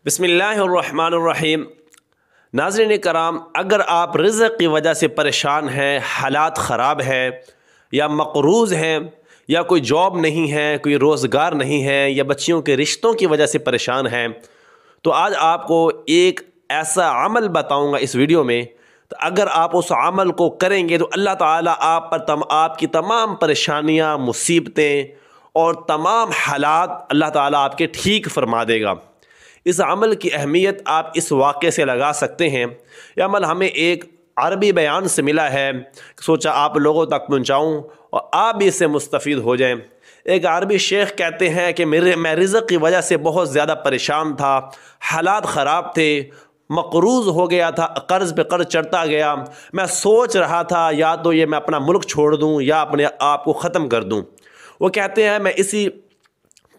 بسم اللہ الرحمن الرحیم۔ ناظرین کرام، اگر آپ رزق کی وجہ سے پریشان ہیں، حالات خراب ہیں یا مقروض ہیں یا کوئی جاب نہیں ہے، کوئی روزگار نہیں ہے یا بچیوں کے رشتوں کی وجہ سے پریشان ہیں، تو آج آپ کو ایک ایسا عمل بتاؤں گا اس ویڈیو میں، تو اگر آپ اس عمل کو کریں گے تو اللہ تعالیٰ آپ کی تمام پریشانیاں، مصیبتیں اور تمام حالات اللہ تعالیٰ آپ کے ٹھیک فرما دے گا۔ اس عمل کی اہمیت آپ اس واقعے سے لگا سکتے ہیں۔ یہ عمل ہمیں ایک عربی بیان سے ملا ہے، سوچا آپ لوگوں تک پہنچاؤں اور آپ بھی اس سے مستفید ہو جائیں۔ ایک عربی شیخ کہتے ہیں کہ میں رزق کی وجہ سے بہت زیادہ پریشان تھا، حالات خراب تھے، مقروض ہو گیا تھا، قرض پہ قرض چڑھتا گیا۔ میں سوچ رہا تھا یا تو یہ میں اپنا ملک چھوڑ دوں یا اپنے آپ کو ختم کر دوں۔ وہ کہتے ہیں میں اسی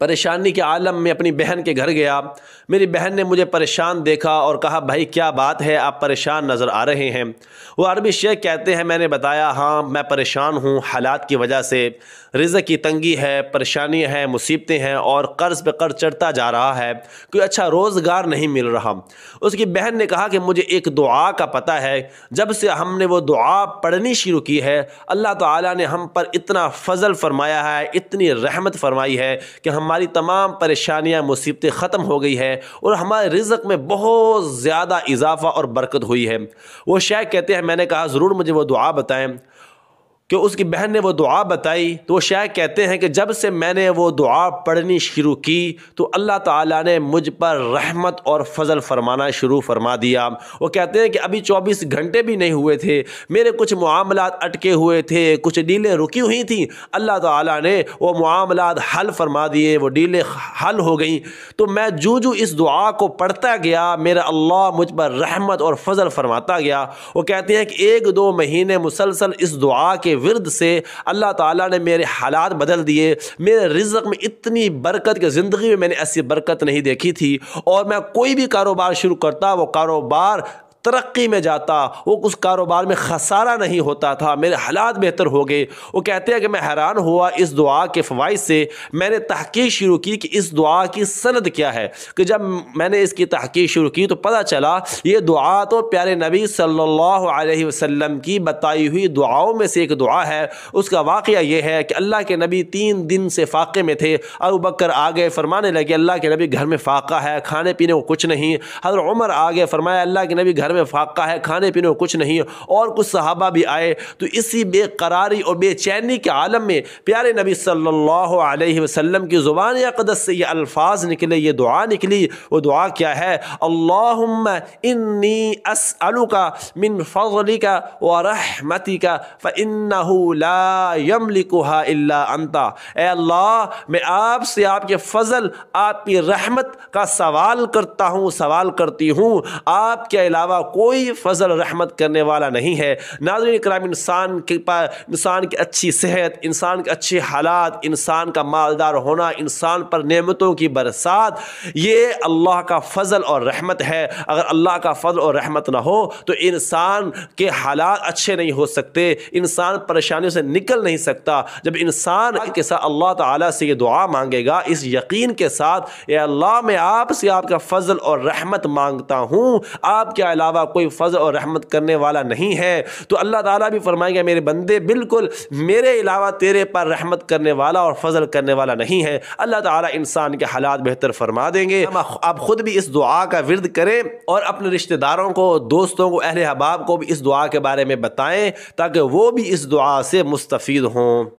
پریشانی کے عالم میں اپنی بہن کے گھر گیا۔ میری بہن نے مجھے پریشان دیکھا اور کہا بھائی کیا بات ہے، آپ پریشان نظر آ رہے ہیں۔ وہ عربی شیخ کہتے ہیں میں نے بتایا ہاں میں پریشان ہوں، حالات کی وجہ سے رزق کی تنگی ہے، پریشانی ہے، مصیبتیں ہیں اور قرض پہ قرض چڑھتا جا رہا ہے، کوئی اچھا روزگار نہیں مل رہا۔ اس کی بہن نے کہا کہ مجھے ایک دعا کا پتہ ہے، جب سے ہم نے وہ دعا پڑھنی شروع کی ہے اللہ تعالیٰ نے ہم پر اتنا فضل فرمایا ہے، اتنی رحمت فرمائی ہے کہ ہماری تمام پریشانیاں، مصیبتیں ختم ہو گئی ہے اور ہمارے رزق میں بہت زیادہ اضافہ اور برکت ہوئی ہے۔ وہ شیخ کہتے ہیں میں نے کہا ضرور مجھے وہ دعا بتائیں، کہ اس کی بہن نے وہ دعا بتائی تو وہ شیخ کہتے ہیں کہ جب سے میں نے وہ دعا پڑھنی شروع کی تو اللہ تعالیٰ نے مجھ پر رحمت اور فضل فرمانا شروع فرما دیا۔ وہ کہتے ہیں کہ ابھی 24 گھنٹے بھی نہیں ہوئے تھے، میرے کچھ معاملات اٹکے ہوئے تھے، کچھ ڈیلیں رکی ہوئی تھیں، اللہ تعالیٰ نے وہ معاملات حل فرما دیے، وہ ڈیلیں حل ہو گئیں۔ تو میں جو اس دعا کو پڑھتا گیا میرا اللہ مجھ پر رحمت اور فضل فرماتا گیا۔ وہ کہتے ہیں کہ 1-2 مہینے مسلسل اس دعا کے ورد سے اللہ تعالیٰ نے میرے حالات بدل دیے، میرے رزق میں اتنی برکت کہ زندگی میں نے ایسی برکت نہیں دیکھی تھی، اور میں کوئی بھی کاروبار شروع کرتا وہ کاروبار ترقی میں جاتا، وہ اس کاروبار میں خسارہ نہیں ہوتا تھا، میرے حالات بہتر ہو گئے۔ وہ کہتے ہیں کہ میں حیران ہوا اس دعا کے فوائد سے، میں نے تحقیق شروع کی کہ اس دعا کی سند کیا ہے، کہ جب میں نے اس کی تحقیق شروع کی تو پتہ چلا یہ دعا تو پیارے نبی صلی اللہ علیہ وسلم کی بتائی ہوئی دعاؤں میں سے ایک دعا ہے۔ اس کا واقعہ یہ ہے کہ اللہ کے نبی 3 دن سے فاقے میں تھے، ابو بکر آگے فرمانے لگے اللہ کے نبی گھر میں فاقہ ہے، کھانے پینے کو کچھ نہیں۔ حضرت عمر آگے فرمایا اللہ کے نبی گھر میں فاقہ ہے، کھانے پینے کو کچھ نہیں، اور کچھ صحابہ بھی آئے۔ تو اسی بے قراری اور بے چینی کے عالم میں پیارے نبی صلی اللہ علیہ وسلم کی زبان اقدس سے یہ الفاظ نکلے، یہ دعا نکلی۔ وہ دعا کیا ہے؟ اللہم انی اسألک من فضلک ورحمتک فإنہ لا یملکھا الا انت۔ اے اللہ میں آپ سے آپ کے فضل، آپ کی رحمت کا سوال کرتا ہوں، سوال کرتی ہوں، آپ کے علاوہ کوئی فضل رحمت کرنے والا نہیں ہے۔ ناظرین کرام، انسان کی اچھی صحت، انسان کے اچھے حالات، انسان کا مالدار ہونا، انسان پر نعمتوں کی برسات، یہ اللہ کا فضل اور رحمت ہے۔ اگر اللہ کا فضل اور رحمت نہ ہو تو انسان کے حالات اچھے نہیں ہو سکتے، انسان پریشانیوں سے نکل نہیں سکتا۔ جب انسان کے ساتھ اللہ تعالیٰ سے یہ دعا مانگے گا اس یقین کے ساتھ، اے اللہ میں آپ سے آپ کا فضل اور رحمت مانگتا ہوں، آپ کے علاوہ کوئی فضل اور رحمت کرنے والا نہیں ہے، تو اللہ تعالیٰ بھی فرمائیں گے میرے بندے بالکل میرے علاوہ تیرے پر رحمت کرنے والا اور فضل کرنے والا نہیں ہے۔ اللہ تعالیٰ انسان کے حالات بہتر فرما دیں گے۔ آپ خود بھی اس دعا کا ورد کریں اور اپنے رشتہ داروں کو، دوستوں کو، اہل احباب کو بھی اس دعا کے بارے میں بتائیں تاکہ وہ بھی اس دعا سے مستفید ہوں۔